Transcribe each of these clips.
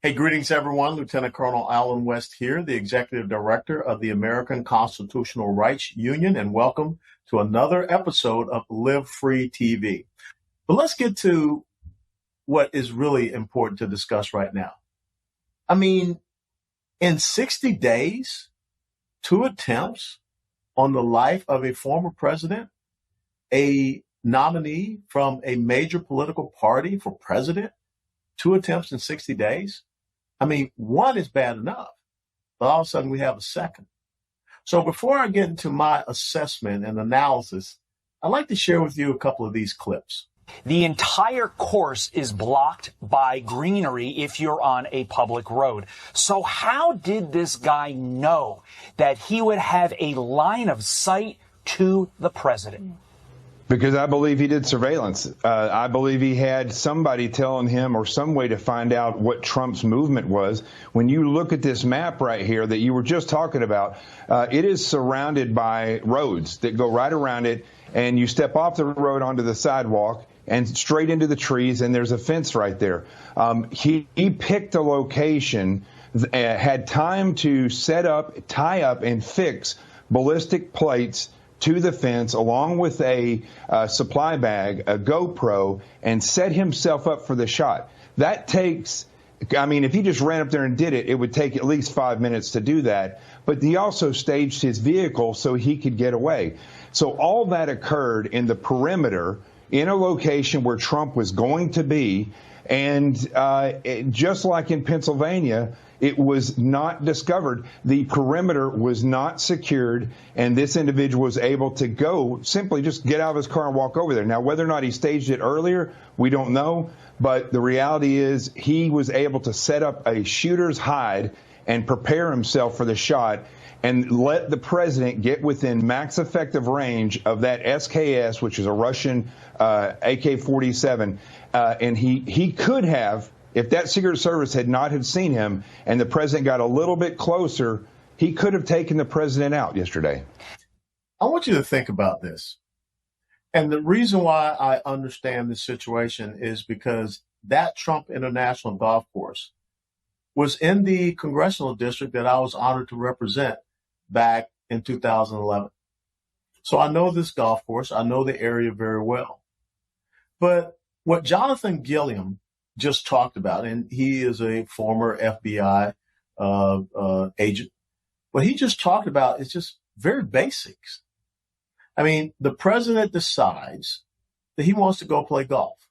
Hey, greetings, everyone. Lieutenant Colonel Alan West here, the Executive Director of the American Constitutional Rights Union, and welcome to another episode of Live Free TV. But let's get to what is really important to discuss right now. I mean, in 60 days, 2 attempts on the life of a former president, a nominee from a major political party for president, 2 attempts in 60 days. I mean, 1 is bad enough, but all of a sudden we have a second. So before I get into my assessment and analysis, I'd like to share with you a couple of these clips. The entire course is blocked by greenery if you're on a public road. So how did this guy know that he would have a line of sight to the president? Because I believe he did surveillance. I believe he had somebody telling him or some way to find out what Trump's movement was. When you look at this map right here that you were just talking about, it is surrounded by roads that go right around it, and you step off the road onto the sidewalk and straight into the trees, and there's a fence right there. He picked a location, had time to set up, tie up, and fix ballistic plates to the fence along with a supply bag, a GoPro, and set himself up for the shot. That takes, I mean, if he just ran up there and did it, it would take at least 5 minutes to do that. But he also staged his vehicle so he could get away. So all that occurred in the perimeter in a location where Trump was going to be. And just like in Pennsylvania, it was not discovered. The perimeter was not secured, and this individual was able to go simply just get out of his car and walk over there. Now, whether or not he staged it earlier, we don't know. But the reality is he was able to set up a shooter's hide and prepare himself for the shot and let the president get within max effective range of that SKS, which is a Russian AK-47. And he could have, if that Secret Service had not have seen him and the president got a little bit closer, he could have taken the president out yesterday. I want you to think about this. And the reason why I understand this situation is because that Trump International Golf Course was in the congressional district that I was honored to represent back in 2011. So I know this golf course. I know the area very well. But what Jonathan Gilliam just talked about, and he is a former FBI agent, what he just talked about is just very basics. I mean, the president decides that he wants to go play golf,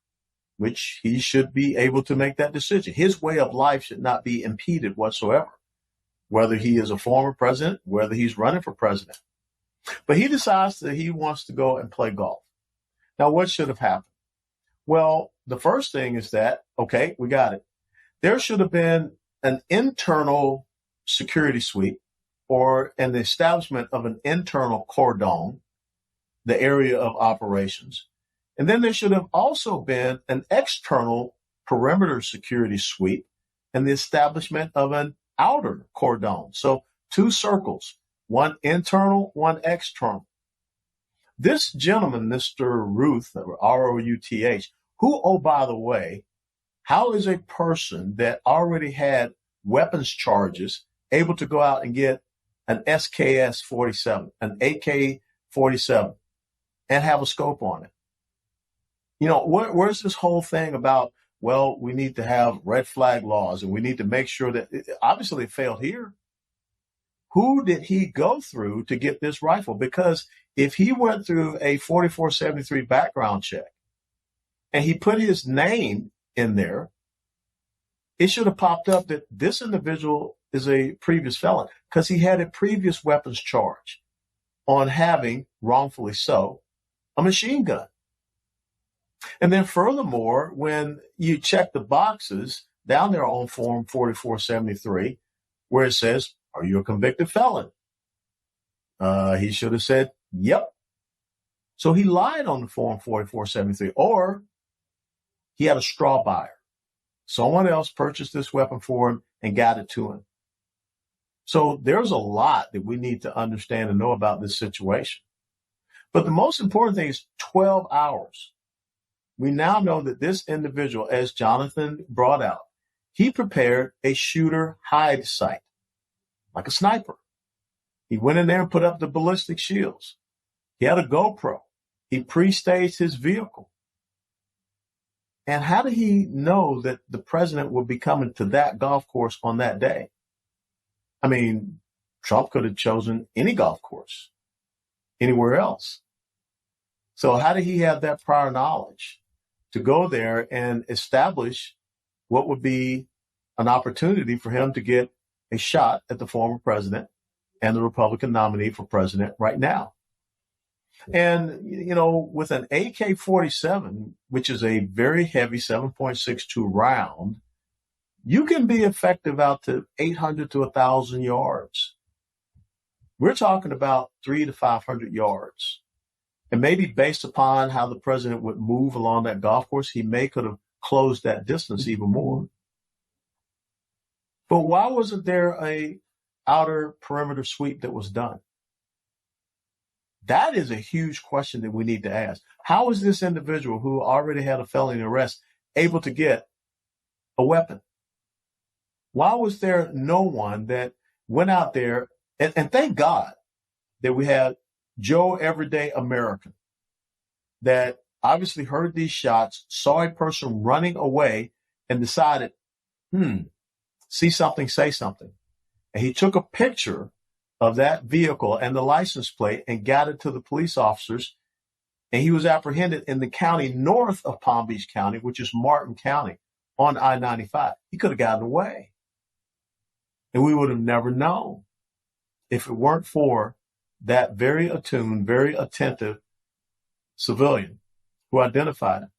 which he should be able to make that decision. His way of life should not be impeded whatsoever, whether he is a former president, whether he's running for president. But he decides that he wants to go and play golf. Now, what should have happened? Well, the first thing is that, okay, we got it. There should have been an internal security suite or an establishment of an internal cordon, the area of operations. And then there should have also been an external perimeter security suite and the establishment of an outer cordon. So 2 circles, 1 internal, 1 external. This gentleman, Mr. Ruth, R-O-U-T-H, who, oh, by the way, how is a person that already had weapons charges able to go out and get an SKS-47, an AK-47, and have a scope on it? You know, where's this whole thing about, well, we need to have red flag laws and we need to make sure that, obviously it failed here. Who did he go through to get this rifle? Because if he went through a 4473 background check and he put his name in there, it should have popped up that this individual is a previous felon because he had a previous weapons charge on having, wrongfully so, a machine gun. And then furthermore, when you check the boxes down there on Form 4473, where it says, are you a convicted felon? He should have said, yep. So he lied on the Form 4473, or he had a straw buyer. Someone else purchased this weapon for him and got it to him. So there's a lot that we need to understand and know about this situation. But the most important thing is 12 hours. We now know that this individual, as Jonathan brought out, he prepared a shooter hide site, like a sniper. He went in there and put up the ballistic shields. He had a GoPro. He pre-staged his vehicle. And how did he know that the president would be coming to that golf course on that day? I mean, Trump could have chosen any golf course anywhere else. So how did he have that prior knowledge to go there and establish what would be an opportunity for him to get a shot at the former president and the Republican nominee for president right now? And, with an AK-47, which is a very heavy 7.62 round, you can be effective out to 800 to 1,000 yards. We're talking about 300 to 500 yards. And maybe based upon how the president would move along that golf course, he could have closed that distance even more. But why wasn't there a outer perimeter sweep that was done? That is a huge question that we need to ask. How is this individual who already had a felony arrest able to get a weapon? Why was there no one that went out there? And thank God that we had Joe Everyday American that obviously heard these shots, saw a person running away and decided, see something, say something. And he took a picture of that vehicle and the license plate and got it to the police officers. And he was apprehended in the county north of Palm Beach County, which is Martin County, on I-95. He could have gotten away. And we would have never known if it weren't for that very attuned, very attentive civilian who identified him.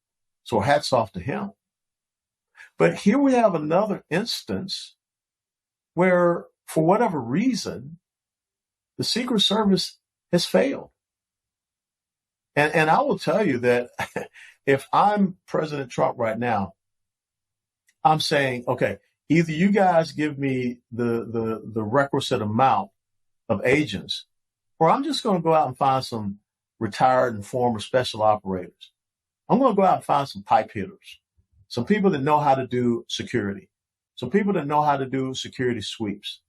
So hats off to him. But here we have another instance where, for whatever reason, the Secret Service has failed. And I will tell you that if I'm President Trump right now, I'm saying, okay, either you guys give me the requisite amount of agents, or I'm just going to go out and find some retired and former special operators. I'm going to go out and find some pipe hitters, some people that know how to do security, some people that know how to do security sweeps.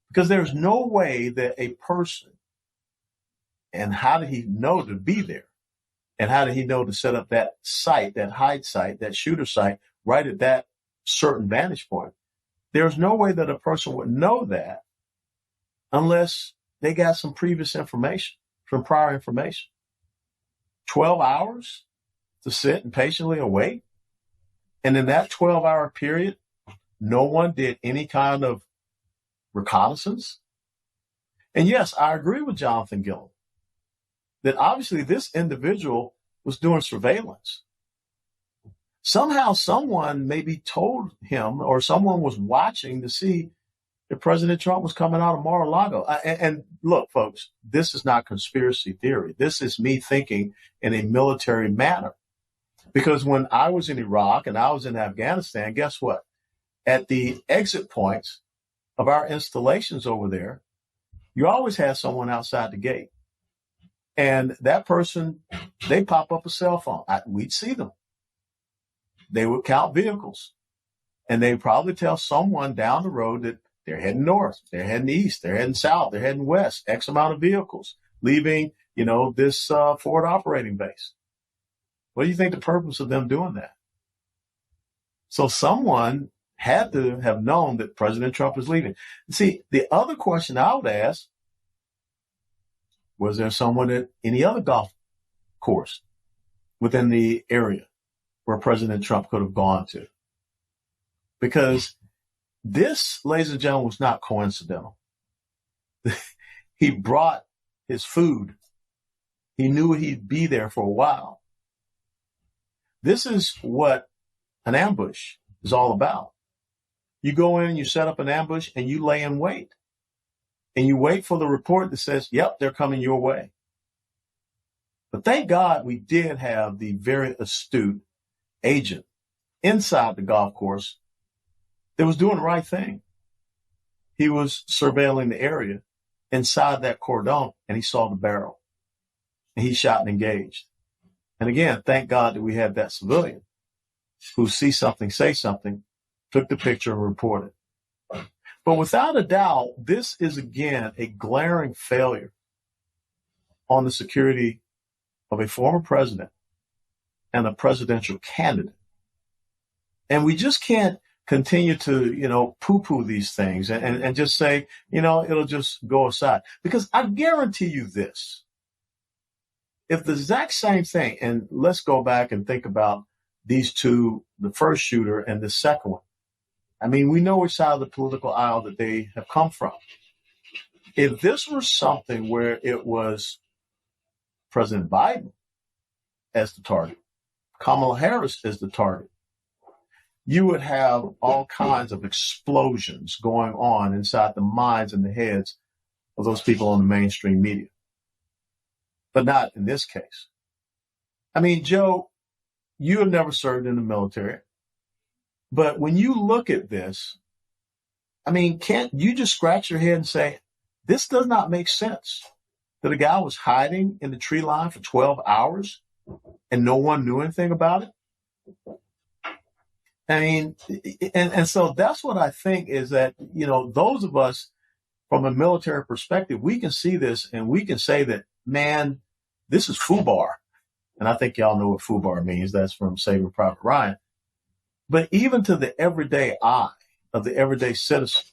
Because there's no way that a person, and how did he know to be there? And how did he know to set up that site, that hide site, that shooter site, right at that certain vantage point? There's no way that a person would know that unless they got some previous information, some prior information. 12 hours to sit and patiently await. And in that 12-hour period, no one did any kind of reconnaissance. And yes, I agree with Jonathan Gilliam that obviously this individual was doing surveillance. Somehow someone maybe told him, or someone was watching to see if President Trump was coming out of Mar-a-Lago. And look, folks, this is not conspiracy theory. This is me thinking in a military manner. Because when I was in Iraq and I was in Afghanistan, guess what? At the exit points of our installations over there, you always had someone outside the gate. And that person, they pop up a cell phone. We'd see them. They would count vehicles. And they'd probably tell someone down the road that they're heading north, they're heading east, they're heading south, they're heading west, X amount of vehicles, leaving, this forward operating base. What do you think the purpose of them doing that? So someone had to have known that President Trump was leaving. See, the other question I would ask, was there someone at any other golf course within the area where President Trump could have gone to? Because this, ladies and gentlemen, was not coincidental. He brought his food. He knew he'd be there for a while. This is what an ambush is all about. You go in, you set up an ambush, and you lay in wait. And you wait for the report that says, yep, they're coming your way. But thank God we did have the very astute agent inside the golf course that was doing the right thing. He was surveilling the area inside that cordon, and he saw the barrel. And he shot and engaged. And again, thank God that we had that civilian who sees something, say something, took the picture and reported. But without a doubt, this is again a glaring failure on the security of a former president and a presidential candidate. And we just can't continue to, poo-poo these things and just say, it'll just go aside. Because I guarantee you this, if the exact same thing, and let's go back and think about these two, the first shooter and the second one. I mean, we know which side of the political aisle that they have come from. If this were something where it was President Biden as the target, Kamala Harris as the target, you would have all kinds of explosions going on inside the minds and the heads of those people on the mainstream media. But not in this case. I mean, Joe, you have never served in the military. But when you look at this, I mean, can't you just scratch your head and say, this does not make sense? That a guy was hiding in the tree line for 12 hours and no one knew anything about it? I mean, and so that's what I think is that, those of us from a military perspective, we can see this and we can say that, man, this is FUBAR. And I think y'all know what FUBAR means. That's from Saving Private Ryan. But even to the everyday eye of the everyday citizen,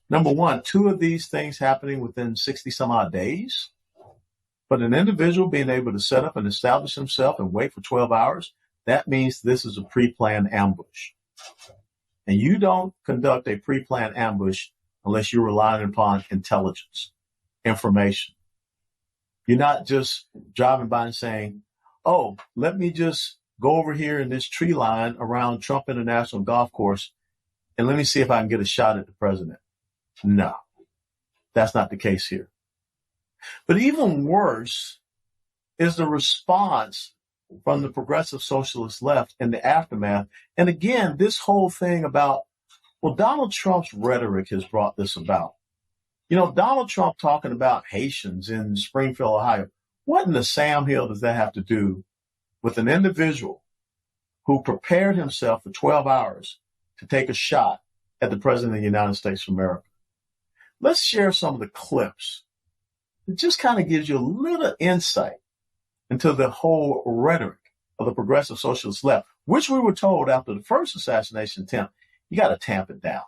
number one, 2 of these things happening within 60 some odd days. But an individual being able to set up and establish himself and wait for 12 hours, that means this is a pre-planned ambush. And you don't conduct a pre-planned ambush unless you're relying upon intelligence, information. You're not just driving by and saying, oh, let me just go over here in this tree line around Trump International Golf Course and let me see if I can get a shot at the president. No, that's not the case here. But even worse is the response from the progressive socialist left in the aftermath. And again, this whole thing about, well, Donald Trump's rhetoric has brought this about. Donald Trump talking about Haitians in Springfield, Ohio. What in the Sam Hill does that have to do with an individual who prepared himself for 12 hours to take a shot at the president of the United States of America? Let's share some of the clips. It just kind of gives you a little insight into the whole rhetoric of the progressive socialist left, which we were told after the first assassination attempt, you got to tamp it down.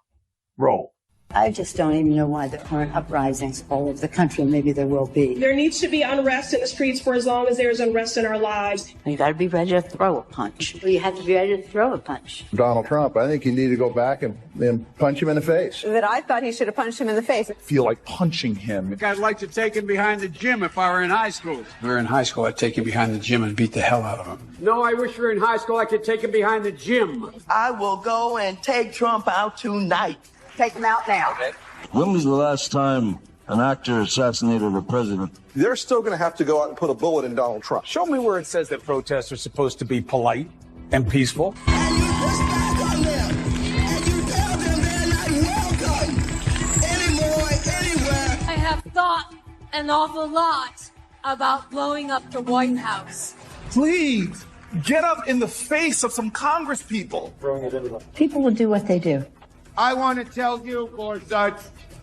Roll. I just don't even know why there aren't uprisings all over the country. Maybe there will be. There needs to be unrest in the streets for as long as there is unrest in our lives. You got to be ready to throw a punch. Well, you have to be ready to throw a punch. Donald Trump, I think you need to go back and punch him in the face. That I thought he should have punched him in the face. I feel like punching him. I'd like to take him behind the gym if I were in high school. If we were in high school, I'd take him behind the gym and beat the hell out of him. No, I wish we were in high school. I could take him behind the gym. I will go and take Trump out tonight. Take him out now. Okay. When was the last time an actor assassinated a president? They're still going to have to go out and put a bullet in Donald Trump. Show me where it says that protests are supposed to be polite and peaceful. And you push back on them, and you tell them they're not welcome anymore, anywhere. I have thought an awful lot about blowing up the White House. Please, get up in the face of some Congress people. People will do what they do. I want to tell you, Gorsuch,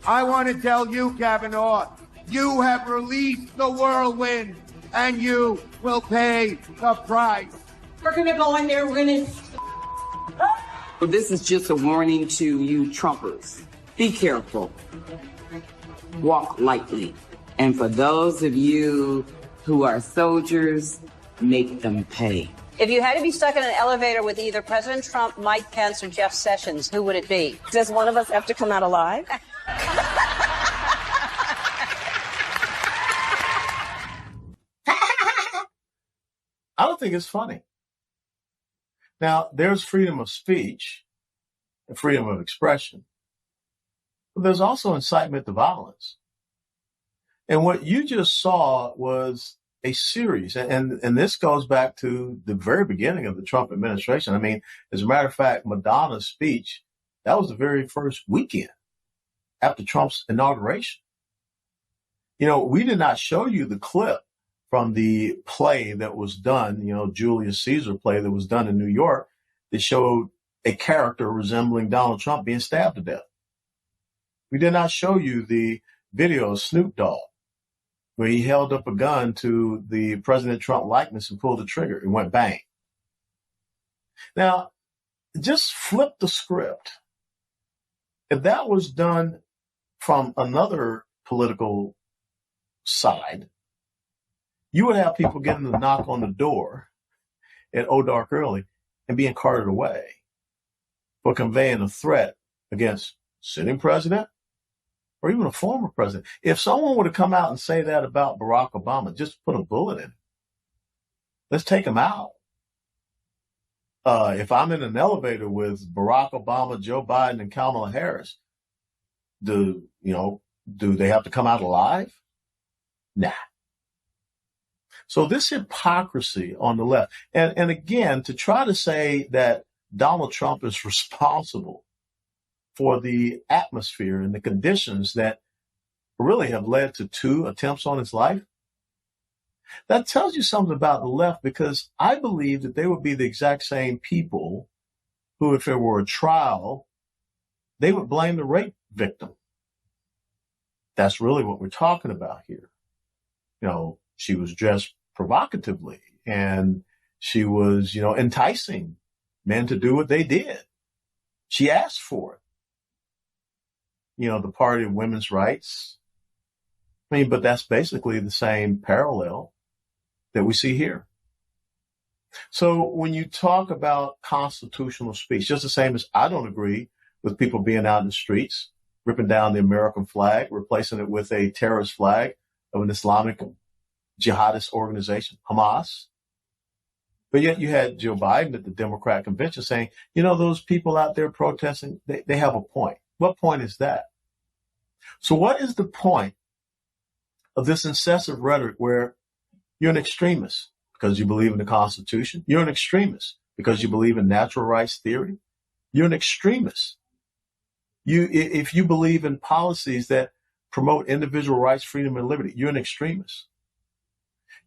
I want to tell you, Kavanaugh, you have released the whirlwind, and you will pay the price. We're going to go in there. We're going to... This is just a warning to you Trumpers. Be careful. Walk lightly. And for those of you who are soldiers, make them pay. If you had to be stuck in an elevator with either President Trump, Mike Pence, or Jeff Sessions, who would it be? Does one of us have to come out alive? I don't think it's funny. Now, there's freedom of speech and freedom of expression, but there's also incitement to violence. And what you just saw was a series, and this goes back to the very beginning of the Trump administration. I mean, as a matter of fact, Madonna's speech, that was the very first weekend after Trump's inauguration. We did not show you the clip from the play that was done, Julius Caesar play that was done in New York that showed a character resembling Donald Trump being stabbed to death. We did not show you the video of Snoop Dogg, where he held up a gun to the President Trump likeness and pulled the trigger. It went bang. Now, just flip the script. If that was done from another political side, you would have people getting the knock on the door at O'Dark Early and being carted away for conveying a threat against sitting president or even a former president. If someone were to come out and say that about Barack Obama, just put a bullet in it. Let's take him out. If I'm in an elevator with Barack Obama, Joe Biden, and Kamala Harris, do they have to come out alive? Nah. So this hypocrisy on the left, and again, to try to say that Donald Trump is responsible for the atmosphere and the conditions that really have led to 2 attempts on his life, that tells you something about the left, because I believe that they would be the exact same people who, if there were a trial, they would blame the rape victim. That's really what we're talking about here. She was dressed provocatively and she was, enticing men to do what they did. She asked for it. The party of women's rights. But that's basically the same parallel that we see here. So when you talk about constitutional speech, just the same as I don't agree with people being out in the streets, ripping down the American flag, replacing it with a terrorist flag of an Islamic jihadist organization, Hamas. But yet you had Joe Biden at the Democrat convention saying, those people out there protesting, they have a point. What point is that? So what is the point of this incessant rhetoric where you're an extremist because you believe in the Constitution? You're an extremist because you believe in natural rights theory? You're an extremist. If you believe in policies that promote individual rights, freedom, and liberty, you're an extremist.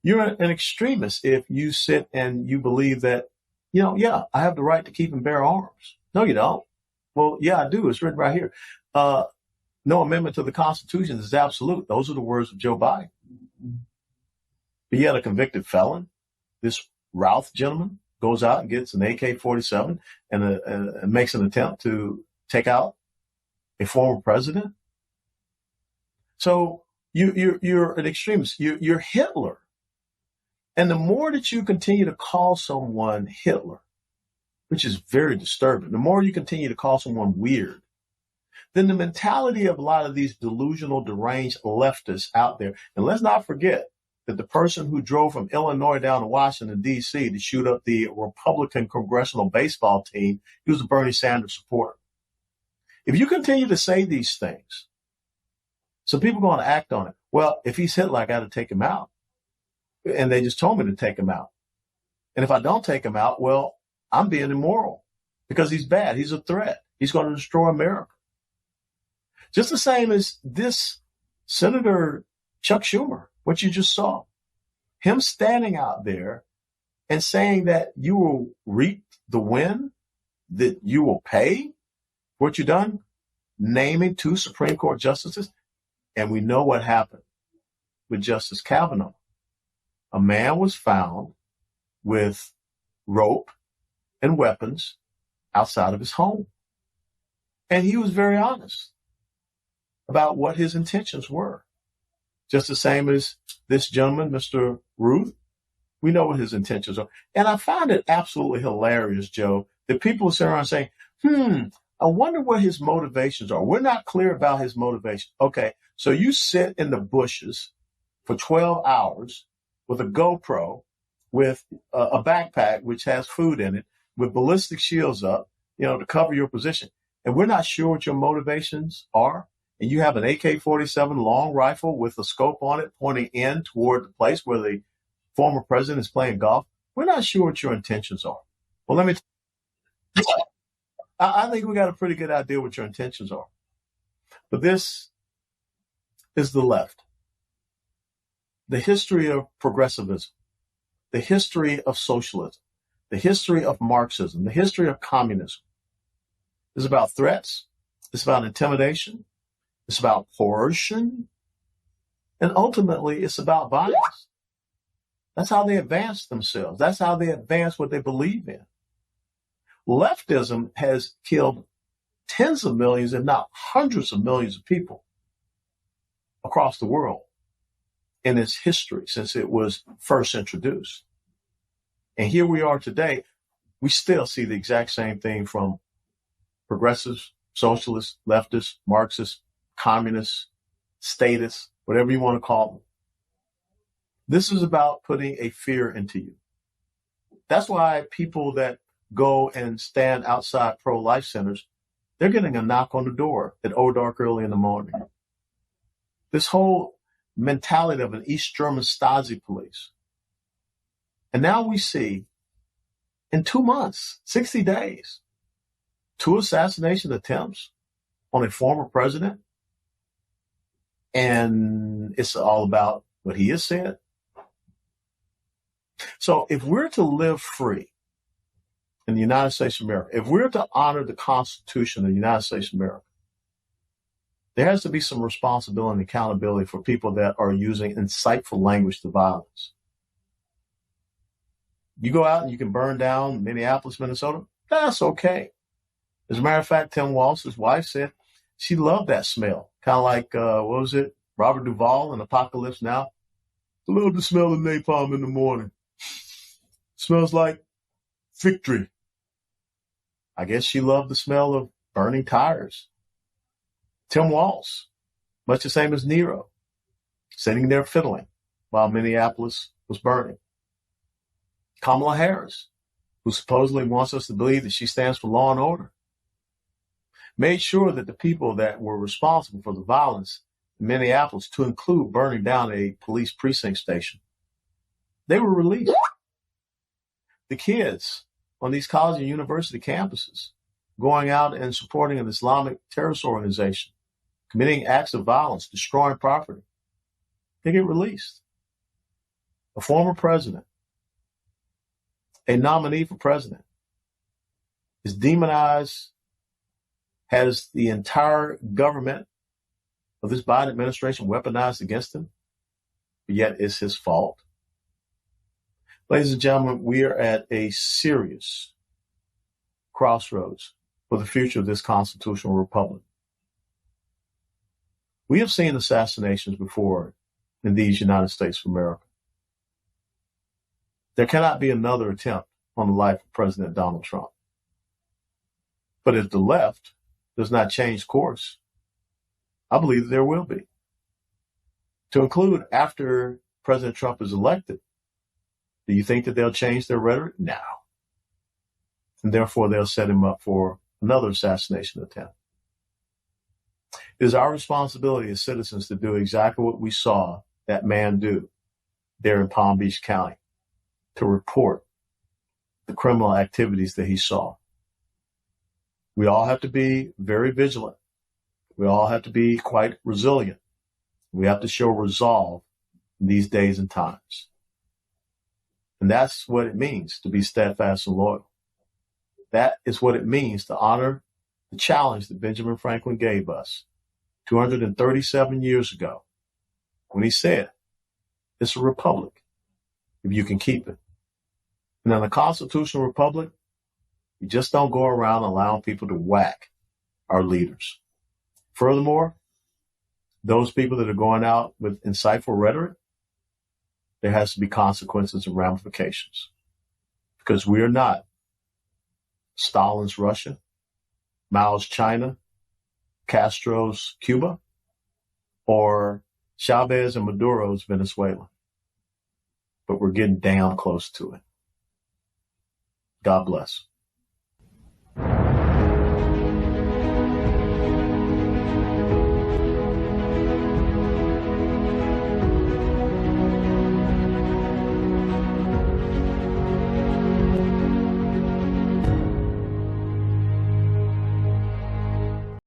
You're an extremist if you sit and you believe that, I have the right to keep and bear arms. No, you don't. Well, yeah, I do. It's written right here. No amendment to the Constitution is absolute. Those are the words of Joe Biden. But yet a convicted felon, this Routh gentleman, goes out and gets an AK-47 and makes an attempt to take out a former president. So you're an extremist. You're Hitler. And the more that you continue to call someone Hitler, which is very disturbing, the more you continue to call someone weird, then the mentality of a lot of these delusional, deranged leftists out there, and let's not forget that the person who drove from Illinois down to Washington, D.C. to shoot up the Republican congressional baseball team, he was a Bernie Sanders supporter. If you continue to say these things, so people are going to act on it. Well, if he's Hitler, I got to take him out. And they just told me to take him out. And if I don't take him out, well, I'm being immoral because he's bad. He's a threat. He's going to destroy America. Just the same as this Senator Chuck Schumer, what you just saw, him standing out there and saying that you will reap the win, that you will pay what you've done, naming 2 Supreme Court justices. And we know what happened with Justice Kavanaugh. A man was found with rope and weapons outside of his home. And he was very honest about what his intentions were. Just the same as this gentleman, Mr. Ruth. We know what his intentions are. And I find it absolutely hilarious, Joe, that people sit around saying, I wonder what his motivations are. We're not clear about his motivation. Okay, so you sit in the bushes for 12 hours with a GoPro, with a backpack which has food in it, with ballistic shields up, to cover your position. And we're not sure what your motivations are. And you have an AK-47 long rifle with a scope on it pointing in toward the place where the former president is playing golf. We're not sure what your intentions are. Well, let me I think we got a pretty good idea what your intentions are. But this is the left. The history of progressivism, the history of socialism, the history of Marxism, the history of communism, It's about threats. It's about intimidation. It's about coercion. And ultimately, it's about violence. That's how they advance themselves. That's how they advance what they believe in. Leftism has killed tens of millions, if not hundreds of millions of people across the world in its history since it was first introduced. And here we are today. We still see the exact same thing from progressives, socialists, leftists, Marxists, communists, statists, whatever you want to call them. This is about putting a fear into you. That's why people that go and stand outside pro-life centers, they're getting a knock on the door at dark early in the morning. This whole mentality of an East German Stasi police. And now we see in 2 months, 60 days, 2 assassination attempts on a former president. And it's all about what he has said. So if we're to live free in the United States of America, if we're to honor the Constitution of the United States of America, there has to be some responsibility and accountability for people that are using insightful language to violence. You go out and you can burn down Minneapolis, Minnesota, that's okay. As a matter of fact, Tim Walz's wife said she loved that smell. Kind of like, what was it? Robert Duvall in Apocalypse Now. I love the smell of napalm in the morning. Smells like victory. I guess she loved the smell of burning tires. Tim Walz, much the same as Nero, sitting there fiddling while Minneapolis was burning. Kamala Harris, who supposedly wants us to believe that she stands for law and order, made sure that the people that were responsible for the violence in Minneapolis, to include burning down a police precinct station, they were released. The kids on these college and university campuses going out and supporting an Islamic terrorist organization, committing acts of violence, destroying property, they get released. A former president, a nominee for president, is demonized, has the entire government of this Biden administration weaponized against him, but yet it's his fault. Ladies and gentlemen, we are at a serious crossroads for the future of this constitutional republic. We have seen assassinations before in these United States of America. There cannot be another attempt on the life of President Donald Trump. But if the left does not change course, I believe that there will be. To include after President Trump is elected, do you think that they'll change their rhetoric? No. And therefore, they'll set him up for another assassination attempt. It is our responsibility as citizens to do exactly what we saw that man do there in Palm Beach County, to report the criminal activities that he saw. We all have to be very vigilant. We all have to be quite resilient. We have to show resolve in these days and times. And that's what it means to be steadfast and loyal. That is what it means to honor the challenge that Benjamin Franklin gave us 237 years ago when he said, it's a republic if you can keep it. And in a constitutional republic, you just don't go around allowing people to whack our leaders. Furthermore, those people that are going out with insightful rhetoric, there has to be consequences and ramifications, because we are not Stalin's Russia, Mao's China, Castro's Cuba, or Chavez and Maduro's Venezuela. But we're getting damn close to it. God bless.